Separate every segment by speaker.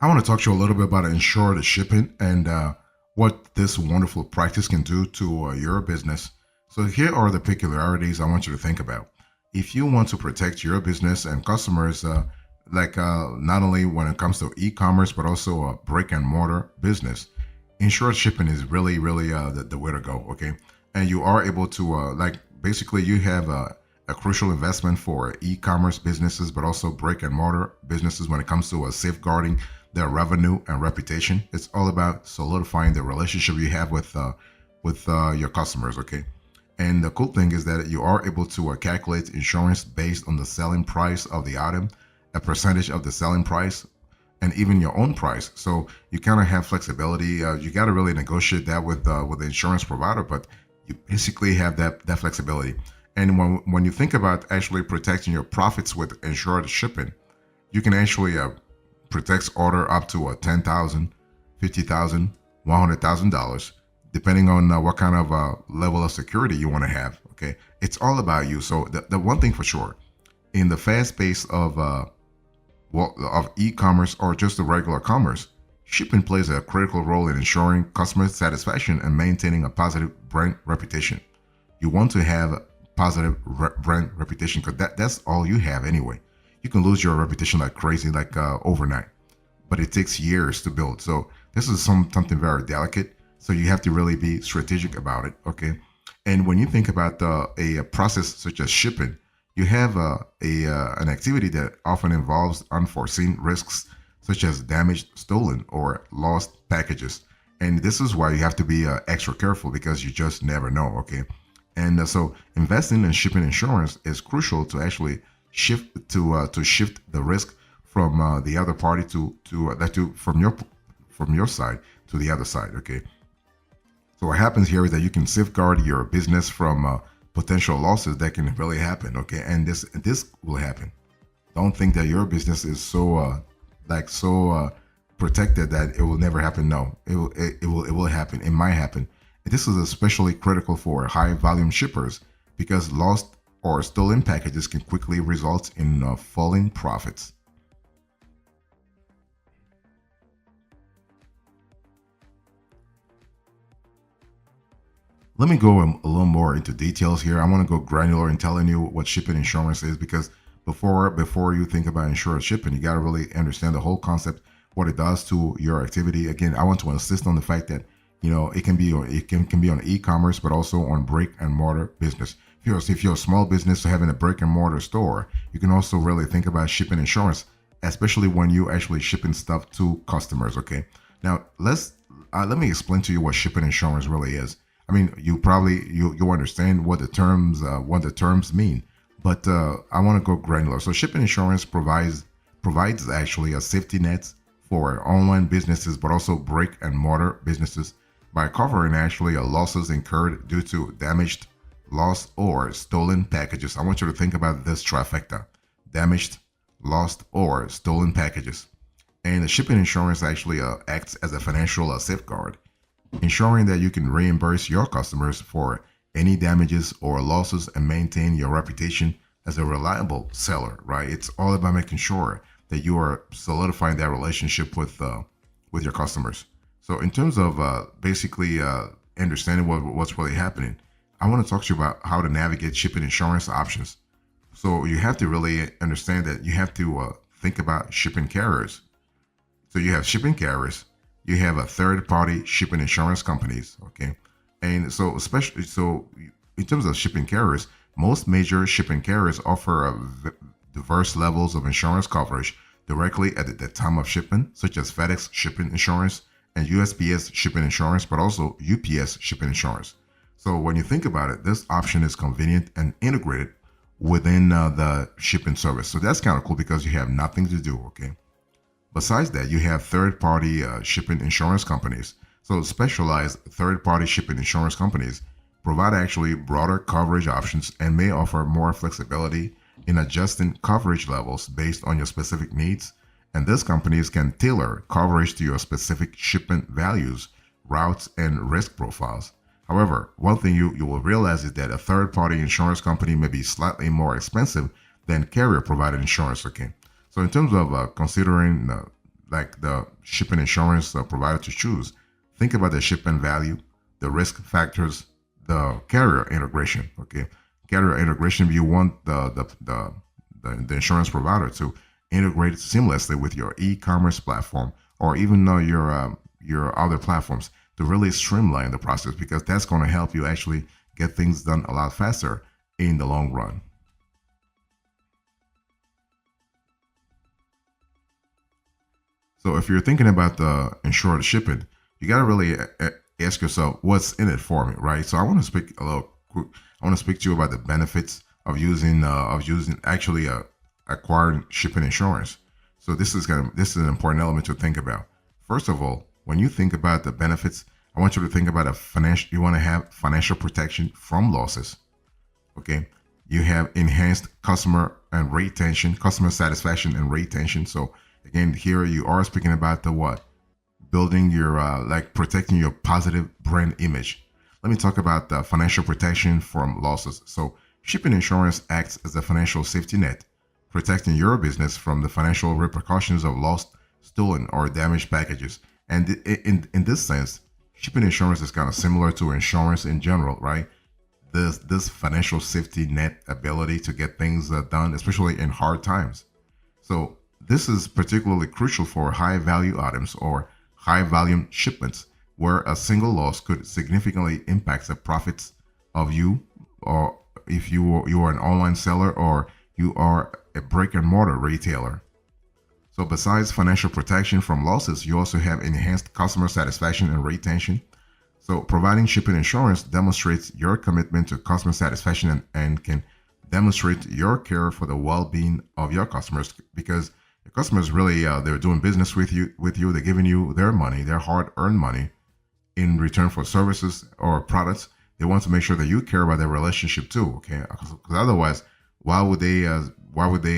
Speaker 1: I want to talk to you a little bit about insured shipping and what this wonderful practice can do to your business. So, here are the peculiarities I want you to think about. If you want to protect your business and customers, not only when it comes to e commerce, but also brick and mortar business, insured shipping is really the way to go. Okay. And you are able to, basically, you have a crucial investment for e-commerce businesses, but also brick and mortar businesses when it comes to safeguarding their revenue and reputation. It's all about solidifying the relationship you have with your customers. Okay, and the cool thing is that you are able to calculate insurance based on the selling price of the item, a percentage of the selling price, and even your own price. So you kind of have flexibility. You got to really negotiate that with the insurance provider, but you basically have that flexibility. And when you think about actually protecting your profits with insured shipping, you can actually protect order up to 10,000, 50,000, $100,000, depending on what kind of level of security you want to have. Okay, it's all about you. So the one thing for sure, in the fast pace of e-commerce or just the regular commerce, shipping plays a critical role in ensuring customer satisfaction and maintaining a positive brand reputation. You want to have positive brand reputation because that's all you have anyway. You can lose your reputation like crazy, like overnight, but it takes years to build. So this is something very delicate. So you have to really be strategic about it. Okay, and when you think about a process such as shipping, you have an activity that often involves unforeseen risks such as damaged, stolen, or lost packages. And this is why you have to be extra careful because you just never know. Okay, and so investing in shipping insurance is crucial to actually to shift the risk from the other party to from your side to the other side. Okay, so what happens here is that you can safeguard your business from potential losses that can really happen. Okay, and this will happen. Don't think that your business is so protected that it will never happen. No, it will happen. It might happen. This is especially critical for high volume shippers because lost or stolen packages can quickly result in falling profits. Let me go a little more into details here. I want to go granular in telling you what shipping insurance is because before you think about insurance shipping, you got to really understand the whole concept, what it does to your activity. Again, I want to insist on the fact that it can be can be on e-commerce, but also on brick and mortar business. If you're a small business having a brick and mortar store, you can also really think about shipping insurance, especially when you actually shipping stuff to customers. Okay, now let me explain to you what shipping insurance really is. I mean, you understand what the terms mean, but I want to go granular. So shipping insurance provides actually a safety net for online businesses, but also brick and mortar businesses by covering actually losses incurred due to damaged, lost, or stolen packages. I want you to think about this trifecta: damaged, lost, or stolen packages. And the shipping insurance actually acts as a financial safeguard, ensuring that you can reimburse your customers for any damages or losses and maintain your reputation as a reliable seller, right? It's all about making sure that you are solidifying that relationship with your customers. So in terms of basically understanding what's really happening, I want to talk to you about how to navigate shipping insurance options. So you have to really understand that you have to think about shipping carriers. So you have shipping carriers, you have a third party shipping insurance companies. Okay, and so especially so in terms of shipping carriers, most major shipping carriers offer diverse levels of insurance coverage directly at the time of shipment, such as FedEx shipping insurance and USPS shipping insurance, but also UPS shipping insurance. So when you think about it, this option is convenient and integrated within the shipping service. So that's kind of cool because you have nothing to do. Okay. Besides that, you have third-party shipping insurance companies. So specialized third-party shipping insurance companies provide actually broader coverage options and may offer more flexibility in adjusting coverage levels based on your specific needs. And these companies can tailor coverage to your specific shipment values, routes, and risk profiles. However, one thing you will realize is that a third-party insurance company may be slightly more expensive than carrier-provided insurance. Okay. So in terms of considering like the shipping insurance provider to choose, think about the shipment value, the risk factors, the carrier integration. Okay, carrier integration. You want the insurance provider to integrate seamlessly with your e-commerce platform or even your other platforms to really streamline the process, because that's going to help you actually get things done a lot faster in the long run. So if you're thinking about the insured shipping, you got to really ask yourself, what's in it for me, right? So I want to speak a little quick. I want to speak to you about the benefits of using actually acquiring shipping insurance. So this is an important element to think about. First of all, when you think about the benefits, I want you to think about a financial. You want to have financial protection from losses. Okay, you have enhanced customer satisfaction and retention. So again, here you are speaking about the what, building your like protecting your positive brand image. Let me talk about the financial protection from losses. So shipping insurance acts as a financial safety net, protecting your business from the financial repercussions of lost, stolen, or damaged packages. And in this sense, shipping insurance is kind of similar to insurance in general, right? This financial safety net ability to get things done, especially in hard times. So this is particularly crucial for high value items or high volume shipments, where a single loss could significantly impact the profits of you, or if you are an online seller or you are a brick and mortar retailer. So besides financial protection from losses, you also have enhanced customer satisfaction and retention. So providing shipping insurance demonstrates your commitment to customer satisfaction and can demonstrate your care for the well-being of your customers, because your customers really they're doing business with you, they're giving you their money, their hard-earned money in return for services or products. They want to make sure that you care about their relationship too. Okay, because otherwise, why would they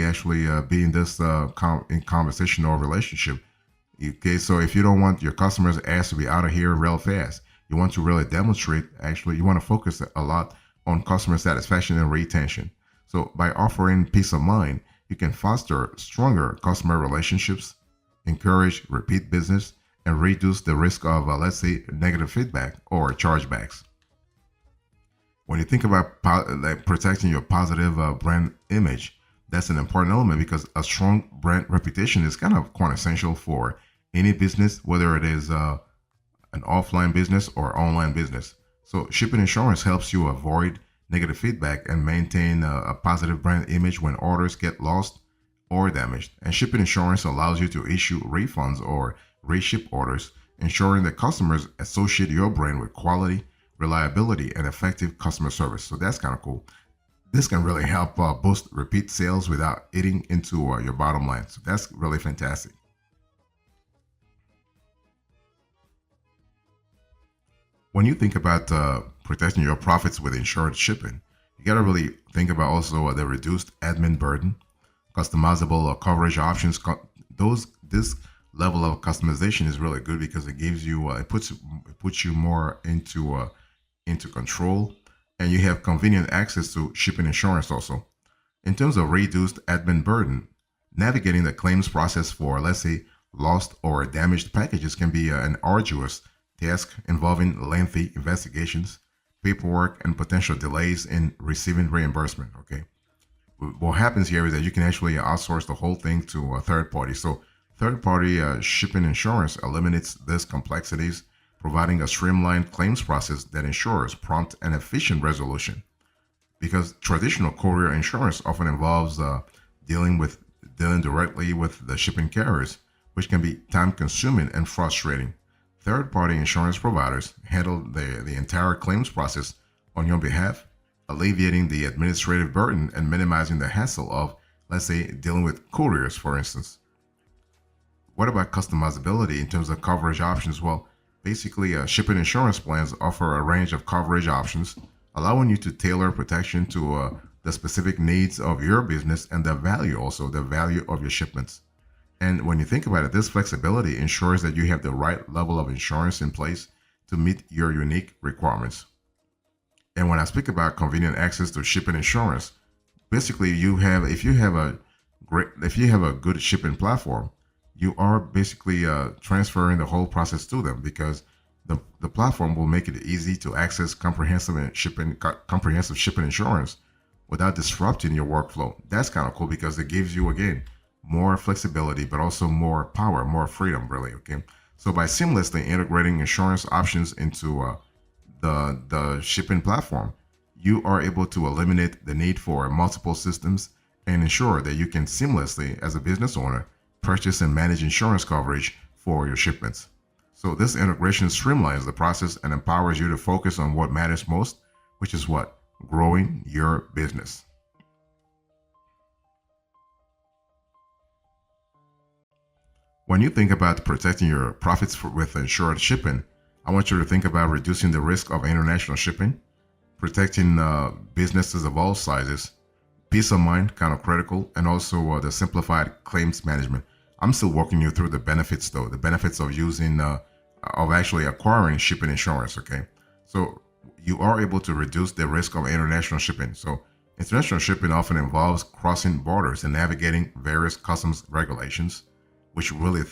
Speaker 1: actually be in this in conversation or relationship? Okay, so if you don't want your customers' ass to be out of here real fast, you want to really demonstrate. Actually, you want to focus a lot on customer satisfaction and retention. So by offering peace of mind, you can foster stronger customer relationships, encourage repeat business, and reduce the risk of, let's say, negative feedback or chargebacks. When you think about like protecting your positive brand image, that's an important element, because a strong brand reputation is kind of quintessential for any business, whether it is an offline business or online business. So shipping insurance helps you avoid negative feedback and maintain a positive brand image when orders get lost or damaged. And shipping insurance allows you to issue refunds or reship orders, ensuring that customers associate your brand with quality, reliability, and effective customer service. So that's kind of cool. This can really help boost repeat sales without eating into your bottom line. So that's really fantastic. When you think about protecting your profits with insured shipping, you got to really think about also the reduced admin burden, customizable coverage options. Those this level of customization is really good because it gives you it puts you more into control, and you have convenient access to shipping insurance also. In terms of reduced admin burden, navigating the claims process for, let's say, lost or damaged packages can be an arduous task involving lengthy investigations, paperwork, and potential delays in receiving reimbursement. Okay. What happens here is that you can actually outsource the whole thing to a third party. So, third party shipping insurance eliminates these complexities, providing a streamlined claims process that ensures prompt and efficient resolution. Because traditional courier insurance often involves dealing directly with the shipping carriers, which can be time consuming and frustrating. Third party insurance providers handle the entire claims process on your behalf, alleviating the administrative burden and minimizing the hassle of, let's say, dealing with couriers, for instance. What about customizability in terms of coverage options? Well, basically, shipping insurance plans offer a range of coverage options, allowing you to tailor protection to the specific needs of your business and the value of your shipments. And when you think about it, this flexibility ensures that you have the right level of insurance in place to meet your unique requirements. And when I speak about convenient access to shipping insurance, basically you have if you have a good shipping platform, you are basically transferring the whole process to them because the platform will make it easy to access comprehensive shipping insurance without disrupting your workflow. That's kind of cool because it gives you again more flexibility, but also more power, more freedom, really. Okay, so by seamlessly integrating insurance options into the shipping platform, you are able to eliminate the need for multiple systems and ensure that you can seamlessly, as a business owner, purchase and manage insurance coverage for your shipments. So this integration streamlines the process and empowers you to focus on what matters most, which is what? Growing your business. When you think about protecting your profits with insured shipping, I want you to think about reducing the risk of international shipping, protecting businesses of all sizes, peace of mind, kind of critical, and also the simplified claims management. I'm still walking you through the benefits, though, the benefits of using, of actually acquiring shipping insurance, okay? So you are able to reduce the risk of international shipping. So international shipping often involves crossing borders and navigating various customs regulations, which really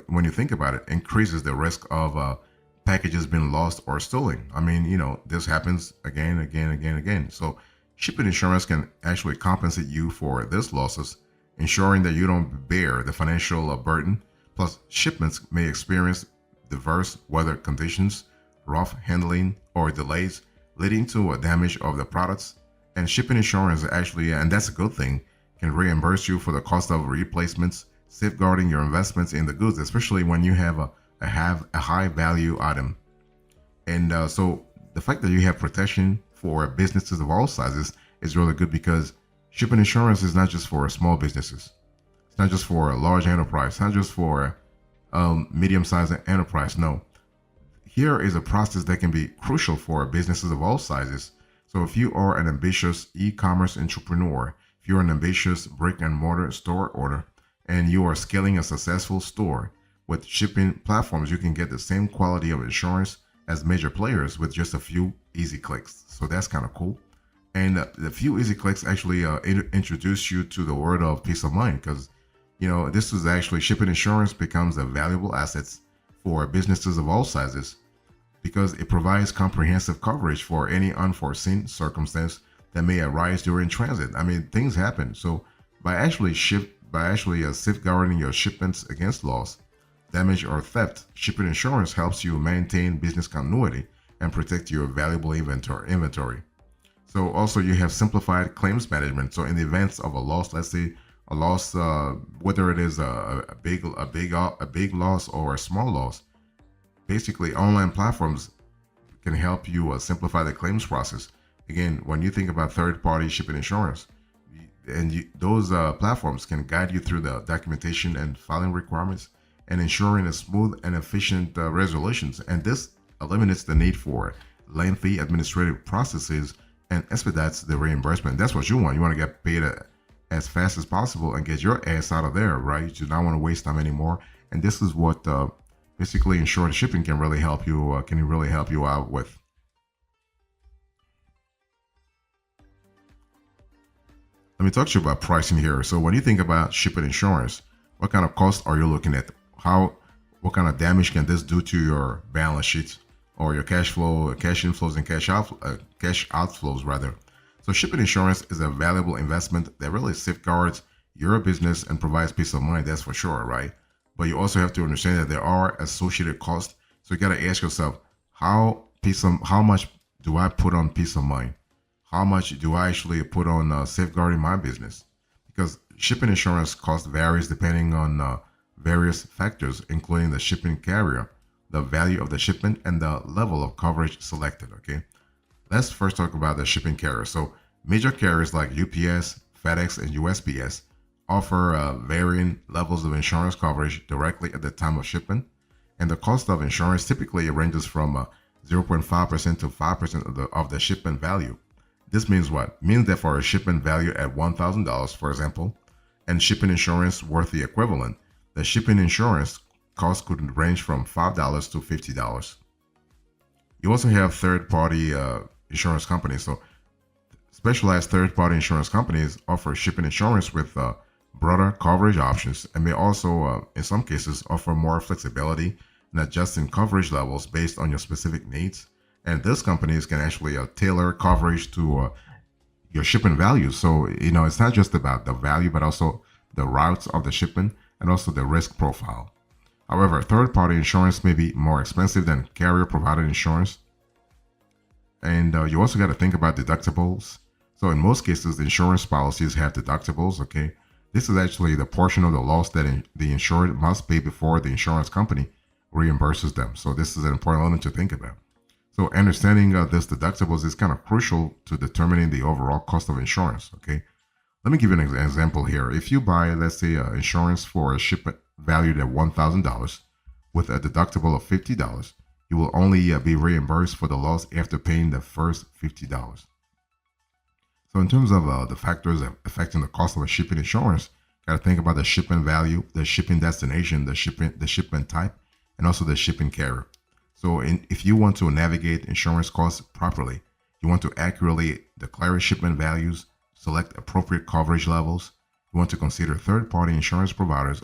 Speaker 1: when you think about it, increases the risk of packages being lost or stolen. I mean, this happens again, again, again, again. So shipping insurance can actually compensate you for these losses, ensuring that you don't bear the financial burden. Plus, shipments may experience diverse weather conditions, rough handling, or delays, leading to a damage of the products. And shipping insurance actually, and that's a good thing, can reimburse you for the cost of replacements, safeguarding your investments in the goods, especially when you have a high value item. And so the fact that you have protection for businesses of all sizes is really good because shipping insurance is not just for small businesses. It's not just for a large enterprise. It's not just for medium-sized enterprise. No, here is a process that can be crucial for businesses of all sizes. So if you are an ambitious e-commerce entrepreneur, if you're an ambitious brick and mortar store owner, and you are scaling a successful store, with shipping platforms, you can get the same quality of insurance as major players with just a few easy clicks. So that's kind of cool. And the few easy clicks actually introduce you to the world of peace of mind because, this is actually shipping insurance becomes a valuable asset for businesses of all sizes because it provides comprehensive coverage for any unforeseen circumstance that may arise during transit. I mean, things happen. So by actually safeguarding your shipments against loss, damage, or theft, shipping insurance helps you maintain business continuity and protect your valuable inventory. So also you have simplified claims management. So in the events of a loss, let's say a loss, whether it is a big loss or a small loss, basically online platforms can help you simplify the claims process. Again, when you think about third-party shipping insurance, those platforms can guide you through the documentation and filing requirements and ensuring a smooth and efficient resolutions. And this eliminates the need for lengthy administrative processes and expedites the reimbursement. That's what you want. You want to get paid as fast as possible and get your ass out of there, right? You do not want to waste time anymore. And this is what basically insured shipping can really help you out with. Let me talk to you about pricing here. So when you think about shipping insurance, what kind of cost are you looking at? What kind of damage can this do to your balance sheet or your cash flow, cash inflows, and cash outflows rather? So shipping insurance is a valuable investment that really safeguards your business and provides peace of mind. That's for sure, right? But you also have to understand that there are associated costs. So you got to ask yourself, how much do I put on peace of mind? How much do I actually put on safeguarding my business? Because shipping insurance cost varies depending on various factors, including the shipping carrier, the value of the shipment, and the level of coverage selected. Okay, let's first talk about the shipping carrier. So major carriers like UPS, FedEx, and USPS offer varying levels of insurance coverage directly at the time of shipment, and the cost of insurance typically ranges from 0.5% to 5% of the shipment value. This means what? Means that for a shipment value at $1,000, for example, and shipping insurance worth the equivalent, the shipping insurance cost could range from $5 to $50. You also have third-party insurance companies. So specialized third-party insurance companies offer shipping insurance with broader coverage options, and may also, in some cases, offer more flexibility in adjusting coverage levels based on your specific needs. And these companies can actually tailor coverage to your shipping values. So, it's not just about the value, but also the routes of the shipment and also the risk profile. However, third party insurance may be more expensive than carrier provided insurance. And you also got to think about deductibles. So, in most cases, insurance policies have deductibles. Okay. This is actually the portion of the loss that the insured must pay before the insurance company reimburses them. So, this is an important element to think about. So understanding this deductibles is kind of crucial to determining the overall cost of insurance. Okay, let me give you an example here. If you buy, let's say, insurance for a shipment valued at $1,000 with a deductible of $50, you will only be reimbursed for the loss after paying the first $50. So in terms of the factors affecting the cost of a shipping insurance, got to think about the shipment value, the shipping destination, the shipment type, and also the shipping carrier. So if you want to navigate insurance costs properly, you want to accurately declare shipment values, select appropriate coverage levels, you want to consider third-party insurance providers,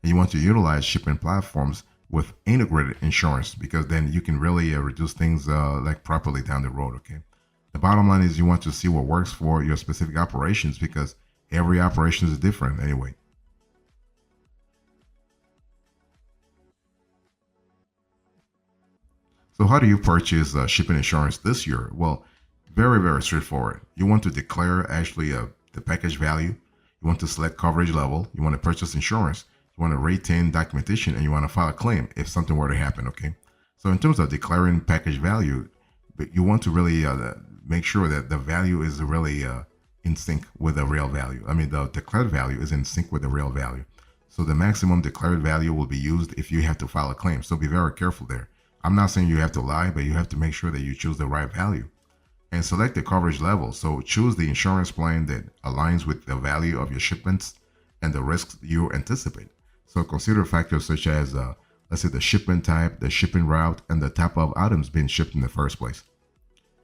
Speaker 1: and you want to utilize shipping platforms with integrated insurance, because then you can really reduce things like properly down the road. Okay. The bottom line is you want to see what works for your specific operations, because every operation is different anyway. So how do you purchase shipping insurance this year? Well, very, very straightforward. You want to declare actually the package value. You want to select coverage level. You want to purchase insurance. You want to retain documentation, and you want to file a claim if something were to happen. Okay. So in terms of declaring package value, you want to really make sure that the value is really in sync with the real value. I mean, the declared value is in sync with the real value. So the maximum declared value will be used if you have to file a claim. So be very careful there. I'm not saying you have to lie, but you have to make sure that you choose the right value. And select the coverage level. So choose the insurance plan that aligns with the value of your shipments and the risks you anticipate. So consider factors such as, let's say, the shipment type, the shipping route, and the type of items being shipped in the first place.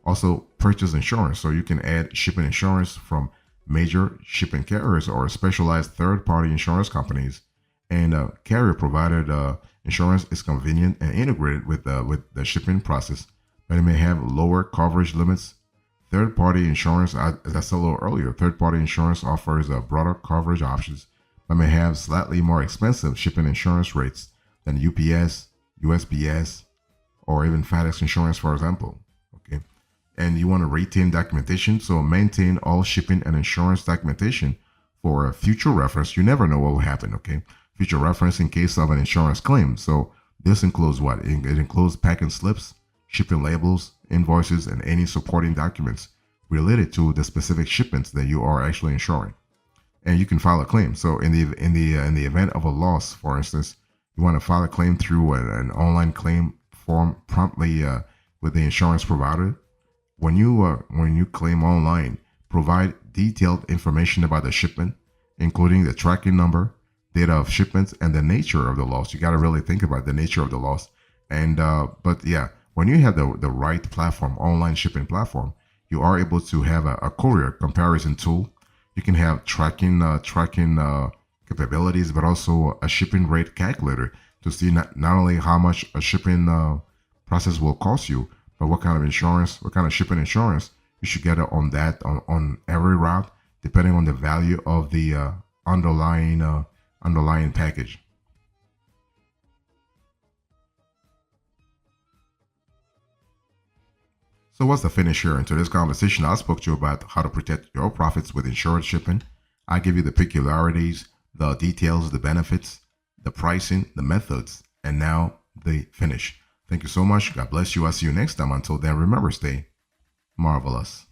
Speaker 1: Also, purchase insurance. So you can add shipping insurance from major shipping carriers or specialized third-party insurance companies. And carrier-provided insurance is convenient and integrated with the shipping process, but it may have lower coverage limits. Third-party insurance, as I said a little earlier, third-party insurance offers broader coverage options, but may have slightly more expensive shipping insurance rates than UPS, USPS, or even FedEx insurance, for example. Okay, and you want to retain documentation, so maintain all shipping and insurance documentation for future reference. You never know what will happen. Okay. Future reference in case of an insurance claim. So this includes what? It includes packing slips, shipping labels, invoices, and any supporting documents related to the specific shipments that you are actually insuring. And you can file a claim. So in the event of a loss, for instance, you want to file a claim through an online claim form promptly with the insurance provider. When you claim online, provide detailed information about the shipment, including the tracking number, data of shipments, and the nature of the loss. You got to really think about the nature of the loss. And but yeah, when you have the right platform, online shipping platform, you are able to have a courier comparison tool. You can have tracking capabilities, but also a shipping rate calculator to see not only how much a shipping process will cost you, but what kind of insurance, what kind of shipping insurance you should get on that on every route, depending on the value of the underlying package. So what's the finish here? In today's conversation, I spoke to you about how to protect your profits with insured shipping. I give you the peculiarities, the details, the benefits, the pricing, the methods, and now the finish. Thank you so much. God bless you. I'll see you next time. Until then, remember, stay marvelous.